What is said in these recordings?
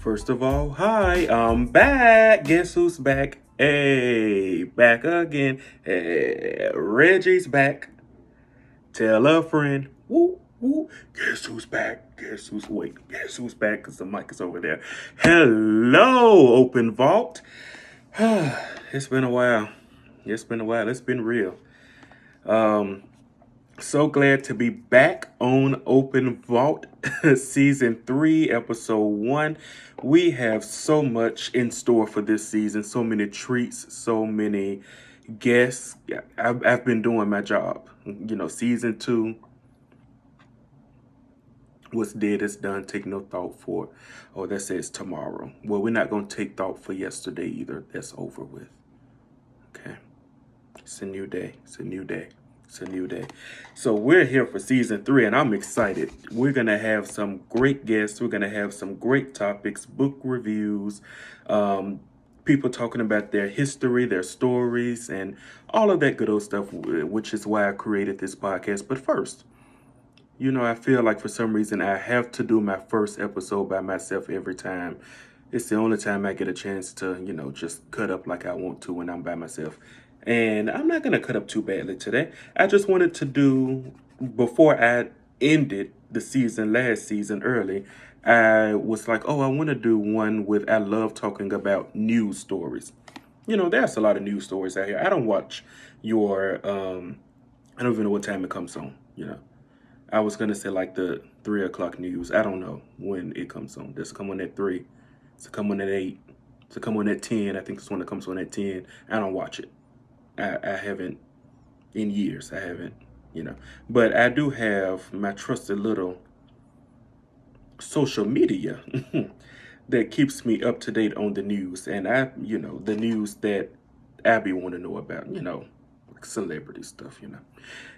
First of all, hi, I'm back. Guess who's back? Hey, back again. Hey, Reggie's back. Tell a friend. Woo, woo. Guess who's back? Guess who's back? Because the mic is over there. Hello, Open Vault. It's been a while. It's been a while. It's been real. So glad to be back on Open Vault, Season 3, Episode 1. We have so much in store for this season, so many treats, so many guests. I've been doing my job. Season 2 was dead, it's done, take no thought for. Oh, that says tomorrow. Well, we're not going to take thought for yesterday either. That's over with. Okay. It's a new day. It's a new day. It's a new day. So we're here for season 3 and I'm excited. We're going to have some great guests. We're going to have some great topics, book reviews, people talking about their history, their stories, and all of that good old stuff, which is why I created this podcast. But first, I feel like for some reason I have to do my first episode by myself every time. It's the only time I get a chance to, just cut up like I want to when I'm by myself. And I'm not going to cut up too badly today. I just wanted to do, before I ended the season, last season early, I was like, I want to do one with, I love talking about news stories. There's a lot of news stories out here. I don't watch your, I don't even know what time it comes on, I was going to say like the 3 o'clock news. I don't know when it comes on. Does it come on at 3? Does it come on at 8? Does it come on at 10? I think it's when it comes on at 10. I don't watch it. I haven't in years. I haven't, But I do have my trusted little social media that keeps me up to date on the news. And the news that I be want to know about, like celebrity stuff,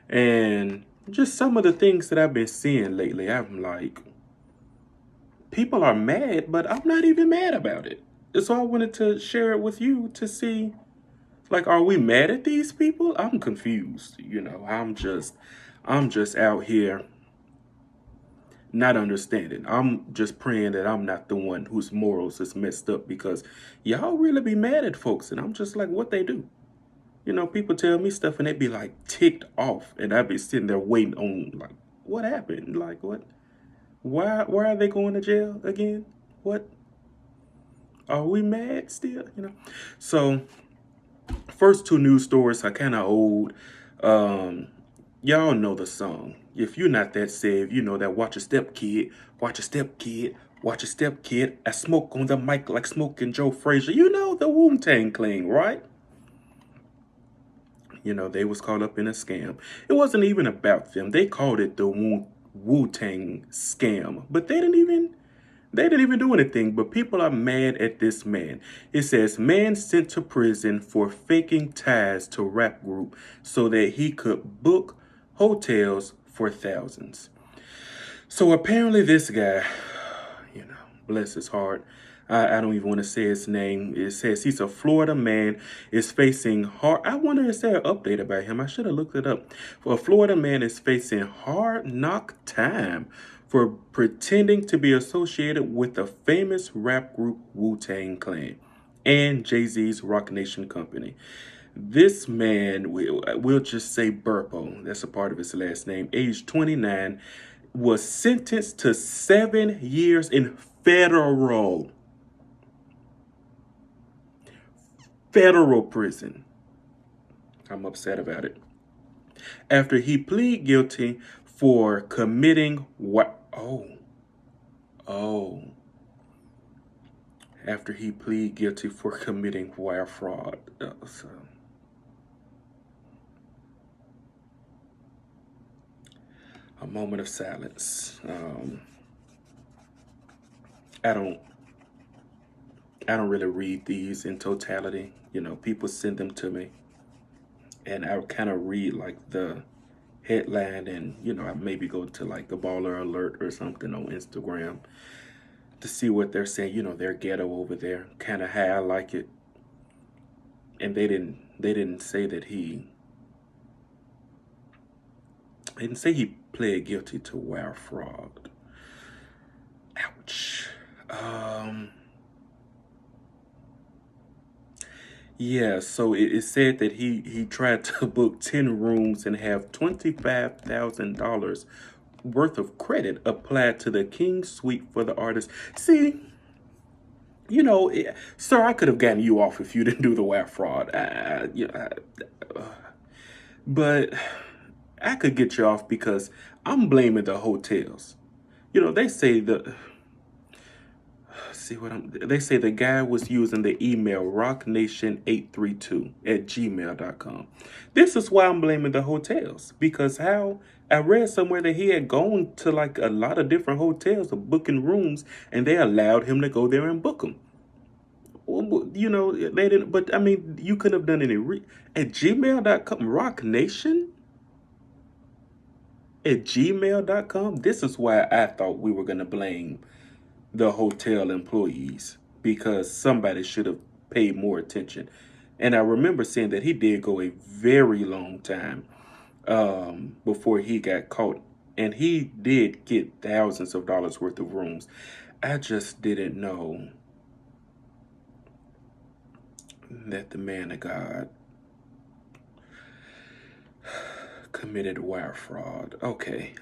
And just some of the things that I've been seeing lately, I'm like, people are mad, but I'm not even mad about it. So I wanted to share it with you to see, like, are we mad at these people? I'm confused. I'm just out here not understanding. I'm just praying that I'm not the one whose morals is messed up, because y'all really be mad at folks. And I'm just like, what they do? People tell me stuff and they be like ticked off, and I be sitting there waiting on, like, what happened? Like, what? Why are they going to jail again? What? Are we mad still? So first 2 news stories are kind of old. Y'all know the song. If you're not that saved, you know that watch a step kid, watch a step kid, watch a step kid. I smoke on the mic like smoking Joe Frazier. You know the Wu-Tang Clan, right? They was caught up in a scam. It wasn't even about them. They called it the Wu-Tang scam, but they didn't even do anything. But people are mad at this man. It says, man sent to prison for faking ties to rap group so that he could book hotels for thousands. So apparently this guy, bless his heart, I don't even want to say his name. It says he's a Florida man, is facing hard. I wonder, is there an update about him? I should have looked it up. A Florida man is facing hard knock time for pretending to be associated with the famous rap group Wu-Tang Clan and Jay-Z's Rock Nation Company. This man, we'll just say Burpo, that's a part of his last name, age 29, was sentenced to 7 years in federal prison. I'm upset about it. After he pleaded guilty for committing after he pleaded guilty for committing wire fraud. A moment of silence. I don't really read these in totality. People send them to me, and I kind of read like the headline, and I maybe go to like the Baller Alert or something on Instagram to see what they're saying. They're ghetto over there, kind of how I like it. And they didn't say that he pled guilty to wire fraud. Ouch. Um, yeah, so it said that he tried to book 10 rooms and have $25,000 worth of credit applied to the King Suite for the artist. See, sir, I could have gotten you off if you didn't do the wire fraud. But I could get you off because I'm blaming the hotels. They say they say the guy was using the email rocknation832@gmail.com. This is why I'm blaming the hotels, because how I read somewhere that he had gone to like a lot of different hotels of booking rooms, and they allowed him to go there and book them. Well, they didn't, but I mean, you could have done it at gmail.com. Rocknation at gmail.com. This is why I thought we were going to blame the hotel employees, because somebody should have paid more attention. And I remember saying that he did go a very long time before he got caught. And he did get thousands of dollars worth of rooms. I just didn't know that the man of God committed wire fraud. Okay.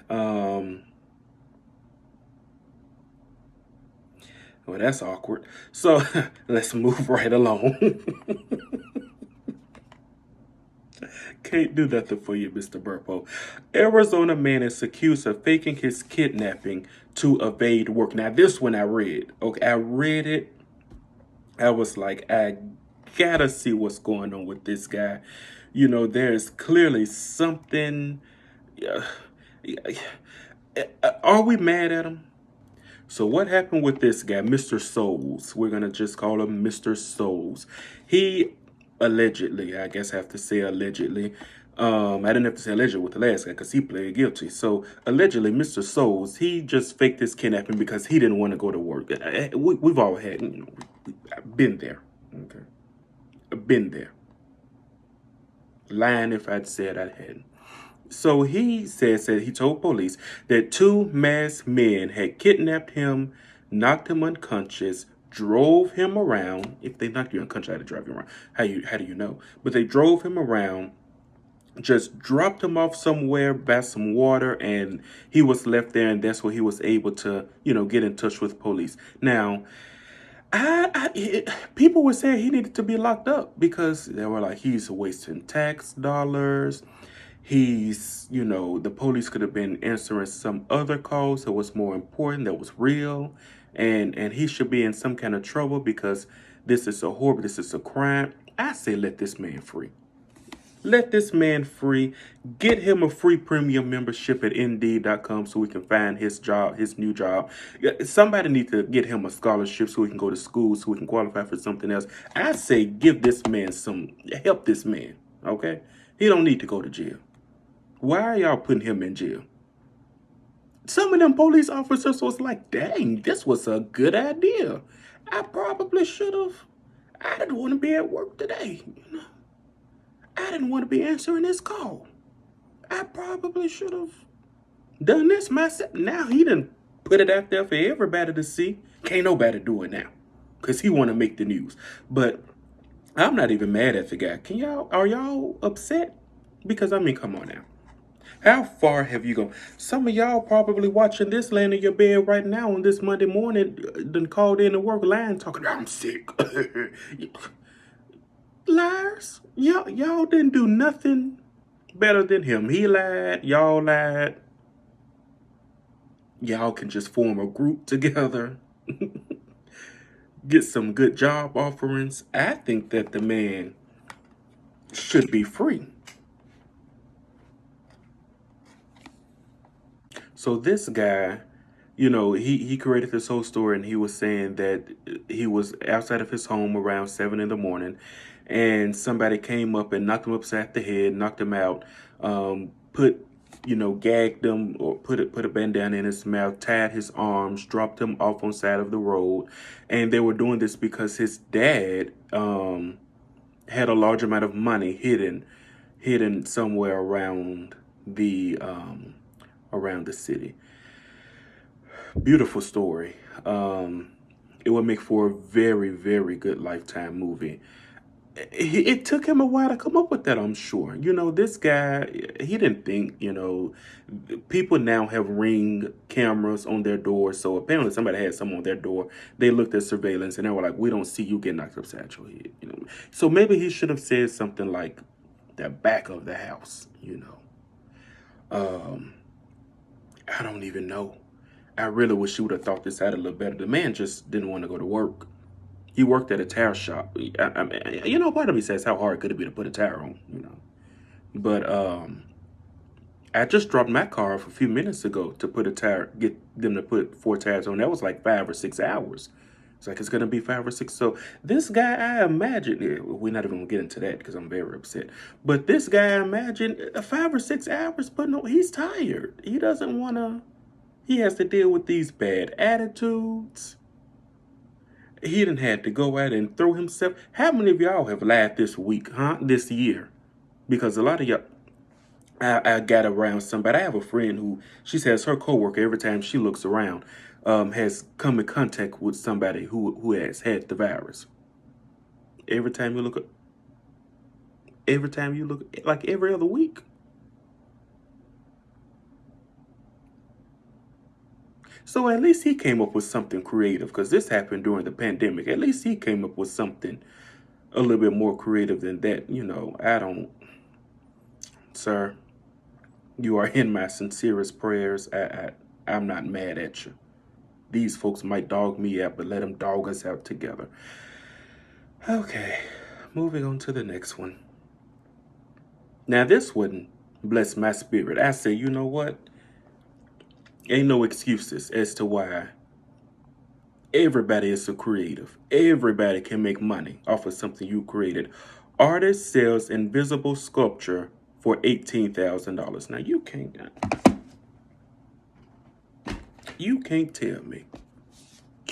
Well, that's awkward. So let's move right along. Can't do nothing for you, Mr. Burpo. Arizona man is accused of faking his kidnapping to evade work. Now, this one I read. Okay, I read it. I was like, I gotta see what's going on with this guy. There's clearly something. Are we mad at him? So what happened with this guy, Mr. Souls? We're going to just call him Mr. Souls. He allegedly, I guess I have to say allegedly. I didn't have to say allegedly with the last guy because he pled guilty. So allegedly, Mr. Souls, he just faked this kidnapping because he didn't want to go to work. We've all had, been there. Okay. Been there. Lying if I'd said I hadn't. So he says that he told police that two masked men had kidnapped him, knocked him unconscious, drove him around. If they knock you unconscious, how to drive you around? How do you know? But they drove him around, just dropped him off somewhere by some water, and he was left there, and that's where he was able to, get in touch with police. Now, people were saying he needed to be locked up because they were like, he's wasting tax dollars. He's, the police could have been answering some other calls that was more important, that was real. And he should be in some kind of trouble because this is this is a crime. I say let this man free. Let this man free. Get him a free premium membership at Indeed.com so we can find his new job. Somebody needs to get him a scholarship so he can go to school, so he can qualify for something else. I say give this man help this man, okay? He don't need to go to jail. Why are y'all putting him in jail? Some of them police officers was like, dang, this was a good idea. I probably should have. I didn't want to be at work today. I didn't want to be answering this call. I probably should have done this myself. Now he done put it out there for everybody to see. Can't nobody do it now because he want to make the news. But I'm not even mad at the guy. Are y'all upset? Because, I mean, come on now. How far have you gone? Some of y'all probably watching this laying in your bed right now on this Monday morning, done called in to work lying, talking, I'm sick. Liars. Y'all didn't do nothing better than him. He lied. Y'all lied. Y'all can just form a group together. Get some good job offerings. I think that the man should be free. So this guy, he created this whole story, and he was saying that he was outside of his home around 7 in the morning, and somebody came up and knocked him upside the head, knocked him out, gagged him or put a bandana in his mouth, tied his arms, dropped him off on side of the road, and they were doing this because his dad had a large amount of money hidden somewhere around the city. Beautiful story. It would make for a very, very good Lifetime movie. It took him a while to come up with that, I'm sure. You know, this guy, he didn't think, you know, people now have Ring cameras on their doors. So apparently somebody had some on their door. They looked at surveillance and they were like, we don't see you get knocked upside your head. You know, so maybe he should have said something like the back of the house, you know. I don't even know. I really wish he would have thought this out a little better. The man just didn't want to go to work. He worked at a tire shop. I mean, you know, part of me says, how hard could it be to put a tire on, you know? But I just dropped my car off a few minutes ago to put a tire, get them to put 4 tires on. That was like 5 or 6 hours. It's like, it's going to be 5 or 6. So this guy, I imagine, we're not even going to get into that because I'm very upset. But this guy, I imagine, 5 or 6 hours putting on, he's tired. He doesn't want to, he has to deal with these bad attitudes. He didn't have to go out and throw himself. How many of y'all have laughed this week, huh? This year? Because a lot of y'all, I got around somebody. I have a friend who, she says her coworker, every time she looks around, has come in contact with somebody who has had the virus. Every time you look, like every other week. So at least he came up with something creative, because this happened during the pandemic. At least he came up with something a little bit more creative than that. You know, I don't, sir, you are in my sincerest prayers. I'm not mad at you. These folks might dog me out, but let them dog us out together. Okay, moving on to the next one. Now this one bless my spirit. I say, you know what? Ain't no excuses as to why everybody is so creative. Everybody can make money off of something you created. Artist sells invisible sculpture for $18,000. Now you can't tell me.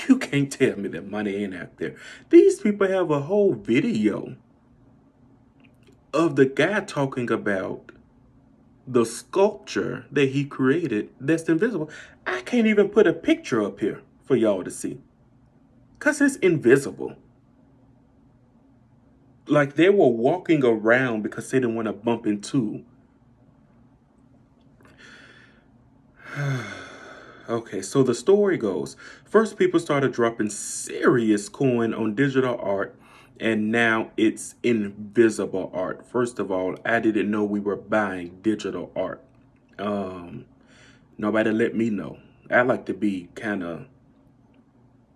You can't tell me that money ain't out there. These people have a whole video of the guy talking about the sculpture that he created that's invisible. I can't even put a picture up here for y'all to see, because it's invisible. Like they were walking around because they didn't want to bump into. Okay, so the story goes, first people started dropping serious coin on digital art, and now it's invisible art. First of all, I didn't know we were buying digital art. Nobody let me know. I like to be kind of,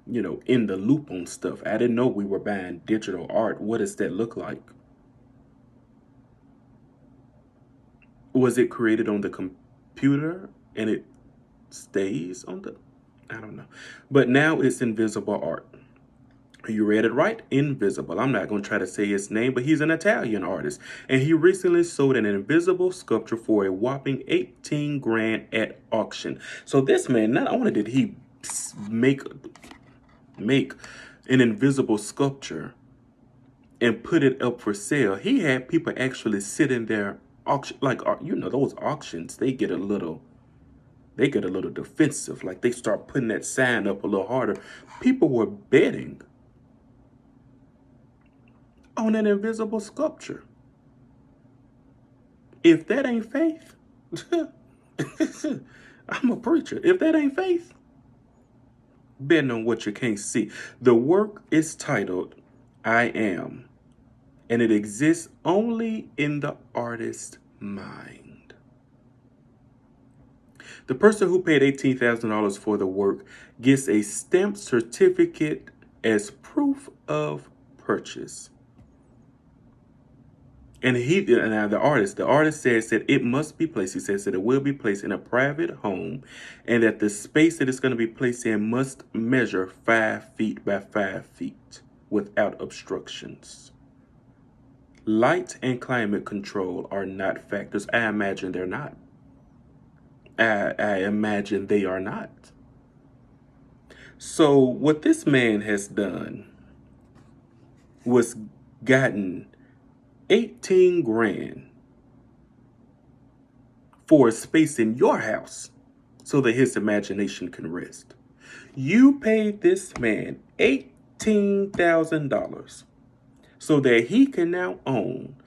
you know, in the loop on stuff. I didn't know we were buying digital art. What does that look like? Was it created on the computer and it stays on the, I don't know. But now it's invisible art. You read it right, invisible. I'm not going to try to say his name, but he's an Italian artist. And he recently sold an invisible sculpture for a whopping 18 grand at auction. So this man, not only did he make an invisible sculpture and put it up for sale, he had people actually sit in their auction, like, you know, those auctions, they get a little defensive. Like they start putting that sign up a little harder. People were betting on an invisible sculpture. If that ain't faith, I'm a preacher. If that ain't faith, betting on what you can't see. The work is titled I Am, and it exists only in the artist's mind. The person who paid $18,000 for the work gets a stamped certificate as proof of purchase. And the artist says that it must be placed. He says that it will be placed in a private home, and that the space that it's going to be placed in must measure 5 feet by 5 feet without obstructions. Light and climate control are not factors. I imagine they're not. I imagine they are not. So what this man has done was gotten 18 grand for a space in your house so that his imagination can rest. You paid this man $18,000 so that he can now own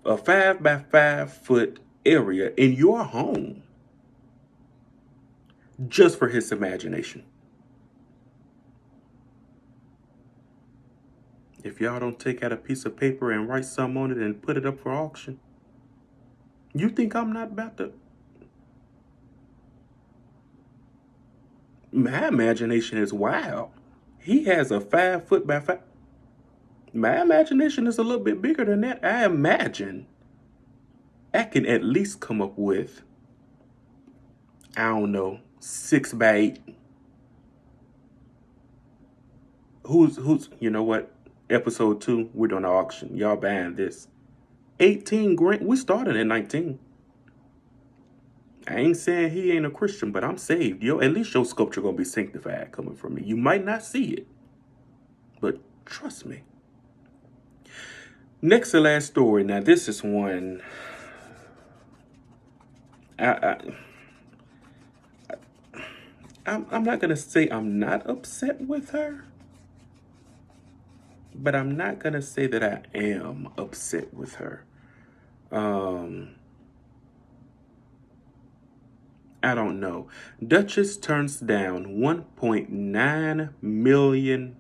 a 5 by 5 foot area in your home just for his imagination. If y'all don't take out a piece of paper and write something on it and put it up for auction, you think I'm not about to? My imagination is wild. He has a 5 foot by 5. My imagination is a little bit bigger than that. I imagine I can at least come up with, I don't know, 6 by 8. Who's, you know what? Episode 2, we're doing an auction. Y'all buying this. 18 grand. We started at 19. I ain't saying he ain't a Christian, but I'm saved. Yo, at least your sculpture gonna be sanctified coming from me. You might not see it, but trust me. Next to last story. Now this is one. I'm not gonna say I'm not upset with her, but I'm not gonna say that I am upset with her. I don't know. Duchess turns down $1.9 million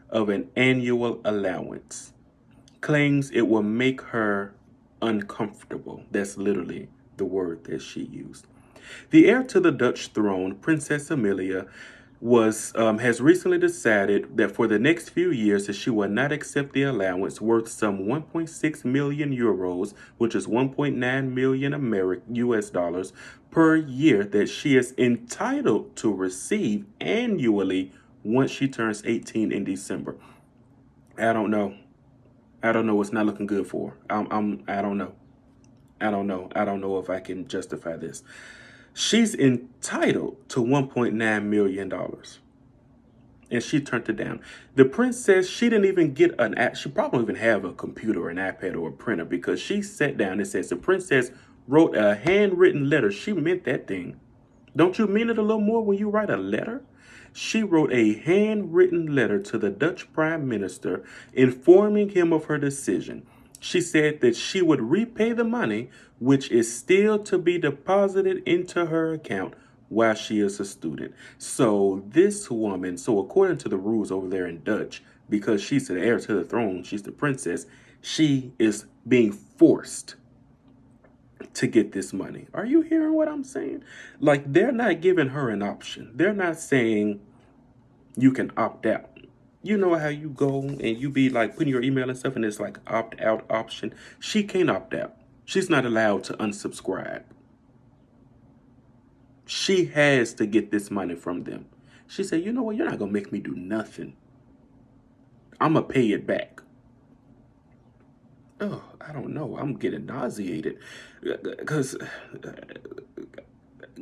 of an annual allowance. Claims it will make her uncomfortable. That's literally the word that she used. The heir to the Dutch throne, Princess Amelia, has recently decided that for the next few years that she will not accept the allowance worth some 1.6 million euros, which is 1.9 million US dollars per year, that she is entitled to receive annually once she turns 18 in December. I don't know. I don't know. It's not looking good for her. I don't know. I don't know. I don't know if I can justify this. She's entitled to $1.9 million. And she turned it down. The princess, she didn't even get an app. She probably even have a computer, or an iPad, or a printer, because she sat down and says the princess wrote a handwritten letter. She meant that thing. Don't you mean it a little more when you write a letter? She wrote a handwritten letter to the Dutch Prime Minister informing him of her decision. She said that she would repay the money, which is still to be deposited into her account while she is a student. So this woman, so according to the rules over there in Dutch, because she's the heir to the throne, she's the princess, she is being forced to get this money. Are you hearing what I'm saying? Like, they're not giving her an option. They're not saying you can opt out. You know how you go and you be like putting your email and stuff and it's like opt out option. She can't opt out. She's not allowed to unsubscribe. She has to get this money from them. She said, you know what? You're not going to make me do nothing. I'm going to pay it back. Oh, I don't know. I'm getting nauseated because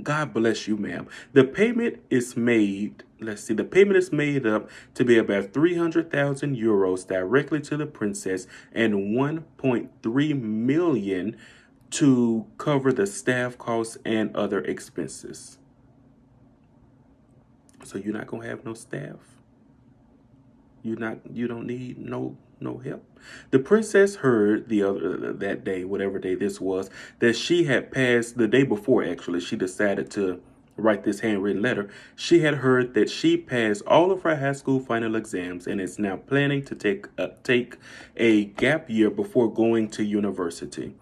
God bless you, ma'am. The payment is made, let's see, the payment is made up to be about 300,000 euros directly to the princess and 1.3 million to cover the staff costs and other expenses. So you're not going to have no staff? You don't need no help. The princess heard that day, whatever day this was, that she had passed the day before. Actually, she decided to write this handwritten letter. She had heard that she passed all of her high school final exams and is now planning to take a gap year before going to university.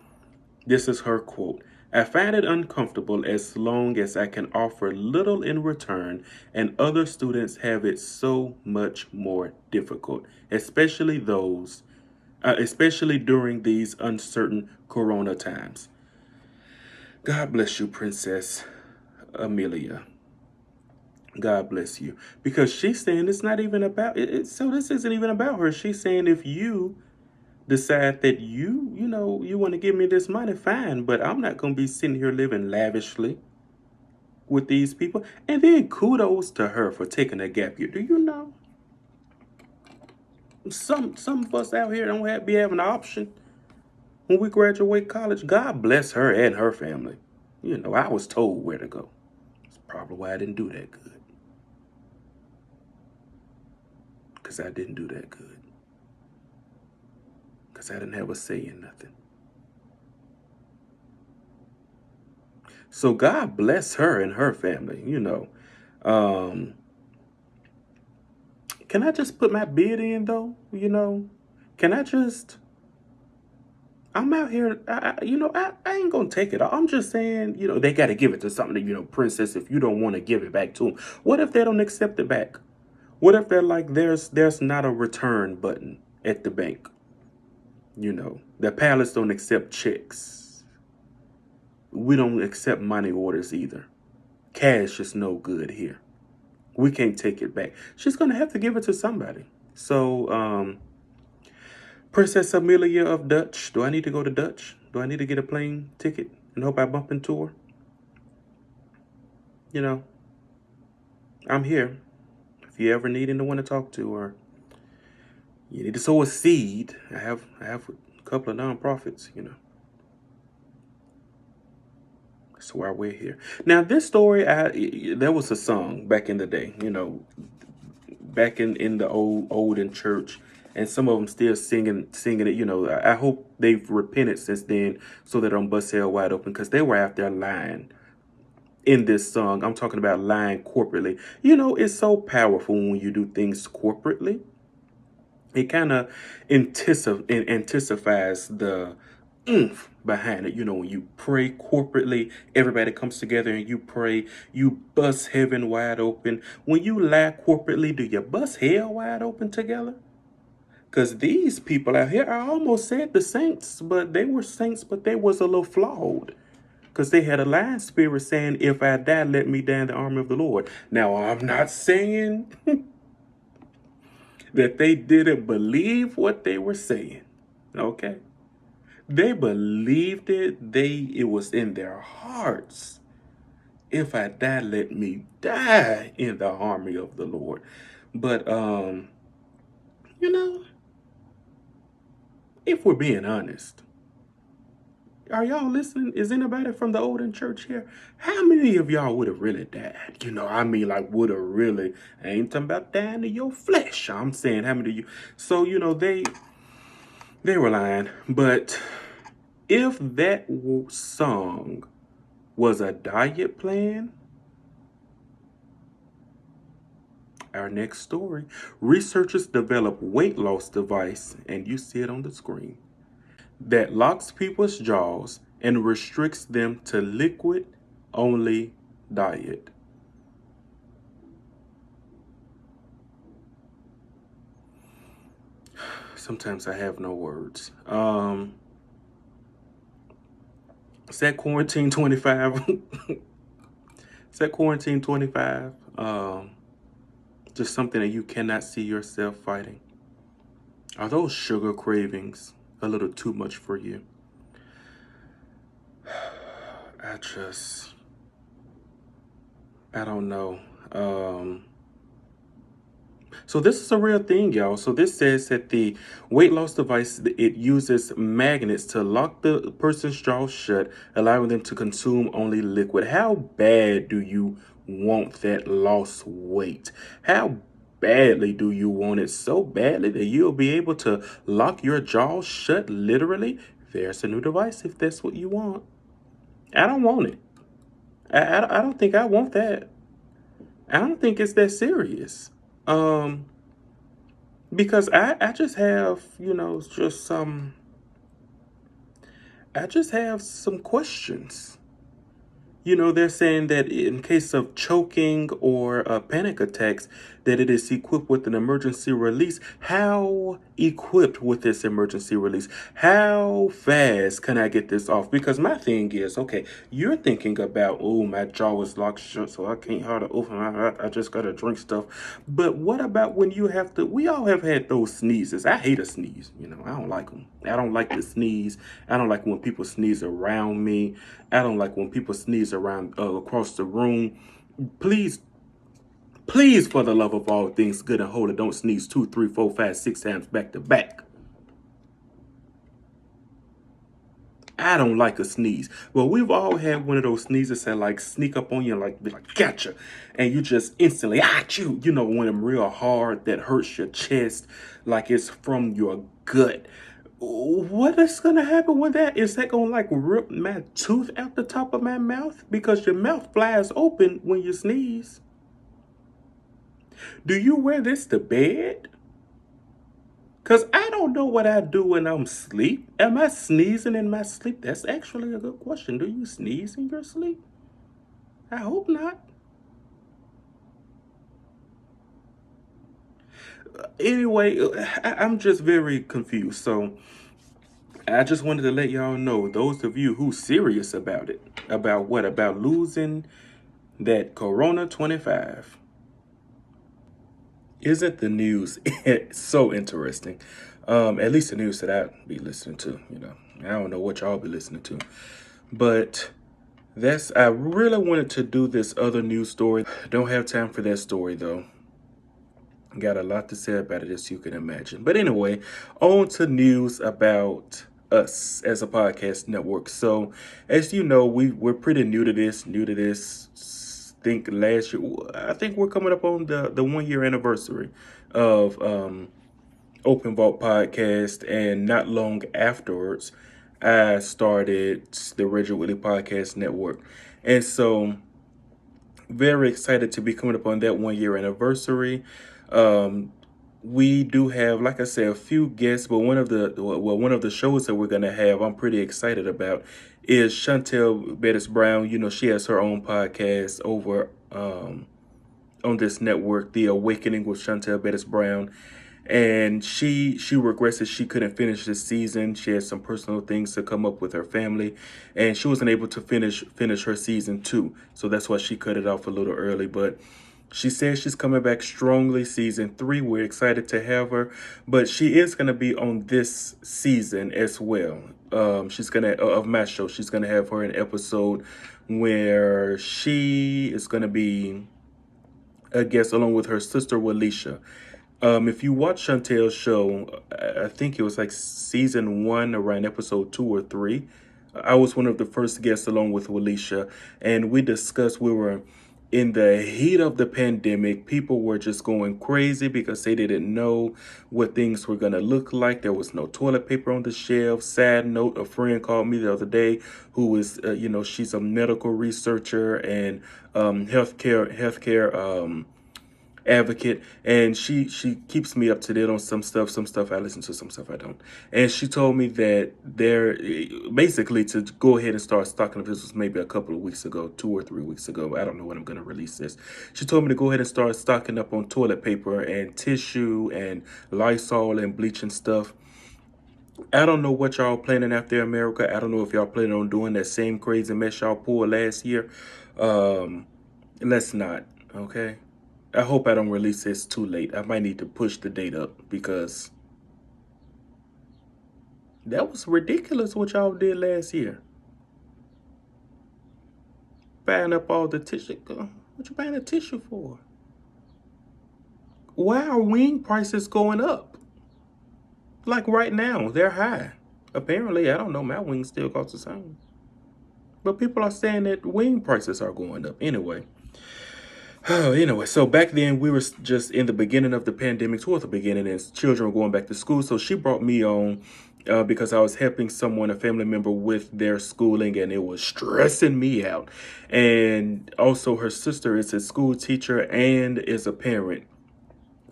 This is her quote. I find it uncomfortable as long as I can offer little in return, and other students have it so much more difficult, especially during these uncertain corona times. God bless you, Princess Amelia. God bless you. Because she's saying it's not even about it. So this isn't even about her. She's saying if you decide that you want to give me this money, fine, but I'm not going to be sitting here living lavishly with these people. And then kudos to her for taking a gap year. Do you know some of us out here don't be having an option when we graduate college? God bless her and her family. I was told where to go. That's probably why I didn't do that good. because I didn't do that good. Because I didn't have a say in nothing. So God bless her and her family, you know. Can I just put my bid in though? You know, can I just? I'm out here. I ain't gonna take it. I'm just saying, they got to give it to something. Princess, if you don't want to give it back to them, what if they don't accept it back? What if they're like, there's not a return button at the bank? The palace don't accept checks. We don't accept money orders either. Cash is no good here. We can't take it back. She's gonna have to give it to somebody. So, Princess Amelia of Dutch. Do I need to go to Dutch? Do I need to get a plane ticket and hope I bump into her? I'm here. If you ever need anyone to talk to, or you need to sow a seed, I have a couple of nonprofits. That's why we're here. Now, this story, there was a song back in the day. Back in the olden church, and some of them still singing it. I hope they've repented since then, so they don't bust hell wide open, because they were out there lying in this song. I'm talking about lying corporately. It's so powerful when you do things corporately. It kind of intensifies the oomph behind it. When you pray corporately, everybody comes together and you pray, you bust heaven wide open. When you lie corporately, do you bust hell wide open together? Because these people out here, I almost said the saints, but they were saints, but they was a little flawed. Because they had a lying spirit saying, if I die, let me die in the army of the Lord. Now, I'm not saying that they didn't believe what they were saying. Okay? They believed it. It was in their hearts. If I die, let me die in the army of the Lord. But, if we're being honest, are y'all listening? Is anybody from the olden church here? How many of y'all would have really died? Like would have really, I ain't talking about dying to your flesh. I'm saying how many of you. So, they were lying. But if that song was a diet plan, our next story, researchers develop weight loss device, and you see it on the screen, that locks people's jaws and restricts them to liquid only diet. Sometimes I have no words. Is that quarantine 25? Is that quarantine 25? Just something that you cannot see yourself fighting? Are those sugar cravings a little too much for you? I don't know. So this is a real thing, y'all. So this says that the weight loss device, it uses magnets to lock the person's jaw shut, allowing them to consume only liquid. How bad do you want that lost weight? How badly do you want it? So badly that you'll be able to lock your jaw shut, literally? There's a new device if that's what you want. I don't want it. I don't think I want that. I don't think it's that serious. Because I just have, I just have some questions. They're saying that in case of choking or panic attacks, that it is equipped with an emergency release. How equipped with this emergency release? How fast can I get this off? Because my thing is, okay, you're thinking about, oh, my jaw is locked shut, so I can't hardly open my mouth. I just got to drink stuff. But what about when you have to, we all have had those sneezes. I hate a sneeze. I don't like them. I don't like to sneeze. I don't like when people sneeze around me. I don't like when people sneeze around across the room. Please, for the love of all things good and holy, don't sneeze 2, 3, 4, 5, 6 times back to back. I don't like a sneeze. Well, we've all had one of those sneezes that like sneak up on you, like be like gotcha, and you just instantly you know, when them real hard that hurts your chest, like it's from your gut. What is gonna happen with that? Is that gonna like rip my tooth out the top of my mouth? Because your mouth flies open when you sneeze. Do you wear this to bed? Because I don't know what I do when I'm asleep. Am I sneezing in my sleep? That's actually a good question. Do you sneeze in your sleep? I hope not. Anyway, I'm just very confused. So I just wanted to let y'all know, those of you who serious about it, about what? About losing that Corona 25. Isn't the news so interesting? At least the news that I be listening to, you know. I don't know what y'all be listening to. But I really wanted to do this other news story. Don't have time for that story though. Got a lot to say about it, as you can imagine. But anyway, on to news about us as a podcast network. So, as you know, we're pretty new to this. Think last year, I think we're coming up on the 1 year anniversary of Open Vault podcast, and not long afterwards, I started the Reggie Whitley Podcast Network, and so very excited to be coming up on that 1 year anniversary. Um, we do have, like I said, a few guests, but one of the shows that we're gonna have, I'm pretty excited about, is Chantel Bettis Brown. You know, she has her own podcast over on this network, The Awakening with Chantel Bettis Brown. And she regrets that she couldn't finish this season. She had some personal things to come up with her family, and she wasn't able to finish her season 2. So that's why she cut it off a little early. But she says she's coming back strongly season 3. We're excited to have her, but she is going to be on this season as well. She's gonna of my show. She's gonna have her an episode where she is gonna be a guest along with her sister Walisha. If you watch Chantel's show, I think it was like season 1, around episode 2 or 3. I was one of the first guests along with Walisha, and we were in the heat of the pandemic. People were just going crazy because they didn't know what things were going to look like. There was no toilet paper on the shelf. Sad note, a friend called me the other day who is, she's a medical researcher and healthcare advocate, and she keeps me up to date on some stuff I listen to, some stuff I don't. And she told me that they're basically to go ahead and start stocking up. This was maybe a couple of weeks ago, 2 or 3 weeks ago. I don't know when I'm going to release this. She told me to go ahead and start stocking up on toilet paper and tissue and Lysol and bleach and stuff. I don't know what y'all planning out there, America. I don't know if y'all planning on doing that same crazy mess y'all pulled last year. Let's not, okay? I hope I don't release this too late. I might need to push the date up, because that was ridiculous what y'all did last year. Buying up all the tissue. What you buying the tissue for? Why are wing prices going up? Like right now, they're high. Apparently, I don't know, my wings still cost the same. But people are saying that wing prices are going up. Anyway, so back then we were just in the beginning of the pandemic, towards the beginning, and children were going back to school. So she brought me on because I was helping someone, a family member, with their schooling, and it was stressing me out. And also her sister is a school teacher and is a parent.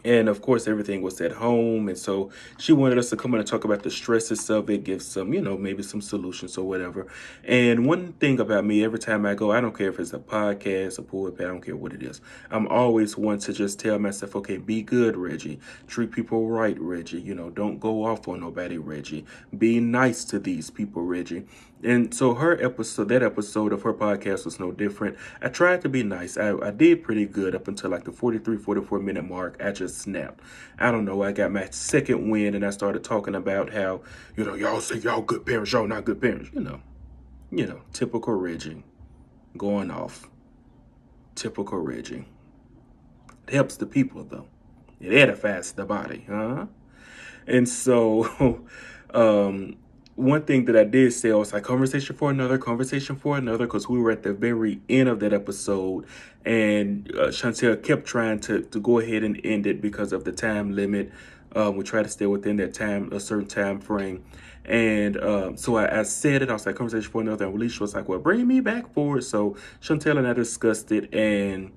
And of course, everything was at home. And so she wanted us to come in and talk about the stresses of it, give some, maybe some solutions or whatever. And one thing about me, every time I go, I don't care if it's a podcast, a pulpit, I don't care what it is. I'm always one to just tell myself, okay, be good, Reggie. Treat people right, Reggie. Don't go off on nobody, Reggie. Be nice to these people, Reggie. And so that episode of her podcast was no different. I tried to be nice. I did pretty good up until like the 43, 44 minute mark. I just snapped. I don't know. I got my second win, and I started talking about how, y'all say y'all good parents, y'all not good parents. Typical Reggie going off. Typical Reggie. It helps the people though. It edifies the body, huh? And so, one thing that I did say, I was like, conversation for another, because we were at the very end of that episode, and Chantel kept trying to go ahead and end it because of the time limit. We try to stay within that time, a certain time frame. And so I said it, I was like, conversation for another, and Alicia was like, well, bring me back for it. So Chantel and I discussed it, and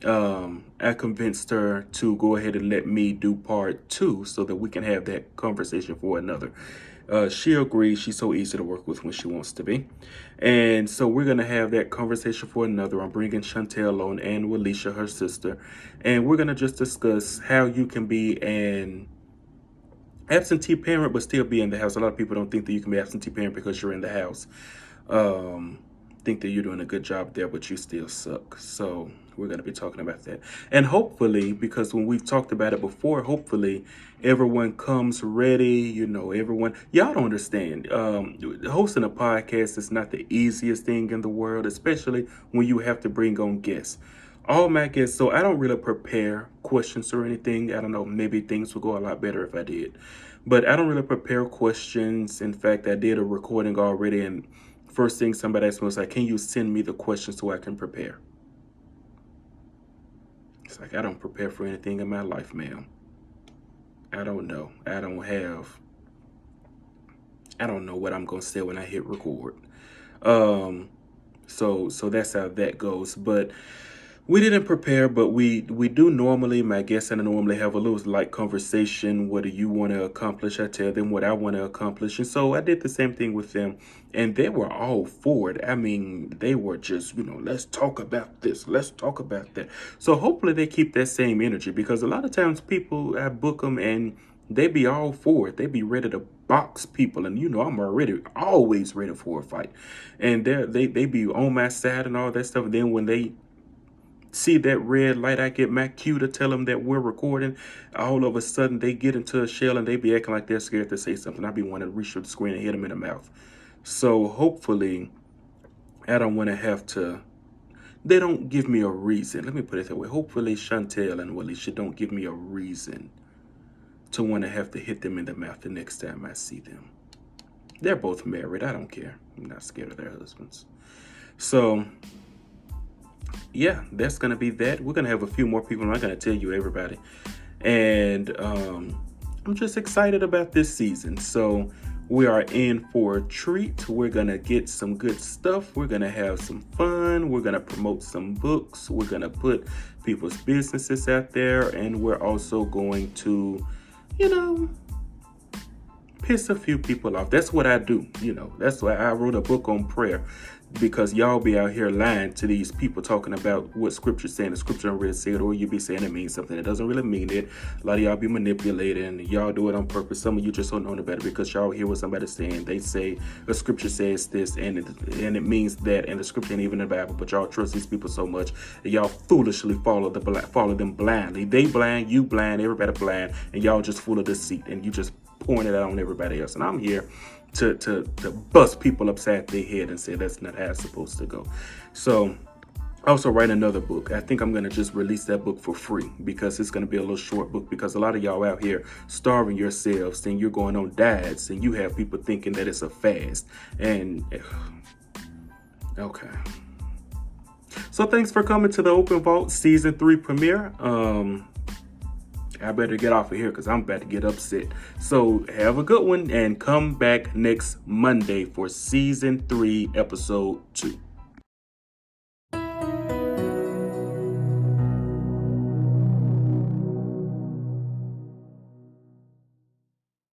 I convinced her to go ahead and let me do part 2 so that we can have that conversation for another. She agrees. She's so easy to work with when she wants to be. And so we're going to have that conversation for another. I'm bringing Chantel on and Walisha, her sister. And we're going to just discuss how you can be an absentee parent but still be in the house. A lot of people don't think that you can be absentee parent because you're in the house. Think that you're doing a good job there, but you still suck. So we're going to be talking about that. And hopefully, because when we've talked about it before, hopefully everyone comes ready. You know, everyone, y'all don't understand. Hosting a podcast is not the easiest thing in the world, especially when you have to bring on guests. All my guests, so I don't really prepare questions or anything. I don't know, maybe things would go a lot better if I did. But I don't really prepare questions. In fact, I did a recording already, and first thing somebody asked me was like, can you send me the questions so I can prepare? It's like, I don't prepare for anything in my life, ma'am. I don't know. I don't know what I'm going to say when I hit record. So that's how that goes. But we didn't prepare, but we do normally, my guests and I normally have a little light conversation. What do you want to accomplish? I tell them what I want to accomplish. And so I did the same thing with them. And they were all for it. I mean, they were just, let's talk about this. Let's talk about that. So hopefully they keep that same energy, because a lot of times people, I book them and they be all for it. They be ready to box people. And I'm always ready for a fight. And they be on my side and all that stuff. And then when they see that red light, I get my cue to tell them that we're recording. All of a sudden, they get into a shell and they be acting like they're scared to say something. I be wanting to reach up the screen and hit them in the mouth. So hopefully, I don't want to have to. They don't give me a reason. Let me put it that way. Hopefully, Chantel and Walisha don't give me a reason to want to have to hit them in the mouth the next time I see them. They're both married. I don't care. I'm not scared of their husbands. So yeah, that's going to be that. We're going to have a few more people. I'm not going to tell you everybody. And I'm just excited about this season. So we are in for a treat. We're going to get some good stuff. We're going to have some fun. We're going to promote some books. We're going to put people's businesses out there. And we're also going to, piss a few people off. That's what I do. That's why I wrote a book on prayer. Because y'all be out here lying to these people talking about what scripture's saying. The scripture don't really say it, or you be saying it means something. It doesn't really mean it. A lot of y'all be manipulating, and y'all do it on purpose. Some of you just don't know better because y'all hear what somebody's saying. They say the scripture says this, and it means that, and the scripture ain't even in the Bible. But y'all trust these people so much that y'all foolishly follow them blindly. They blind, you blind, everybody blind, and y'all just full of deceit, and you just pouring it out on everybody else. And I'm here to bust people upside their head and say that's not how it's supposed to go. So I also write another book. I think I'm going to just release that book for free because it's going to be a little short book, because a lot of y'all out here starving yourselves and you're going on diets and you have people thinking that it's a fast. And okay. So thanks for coming to the Open Vault Season 3 premiere. I better get off of here because I'm about to get upset. So have a good one and come back next Monday for Season 3, Episode 2.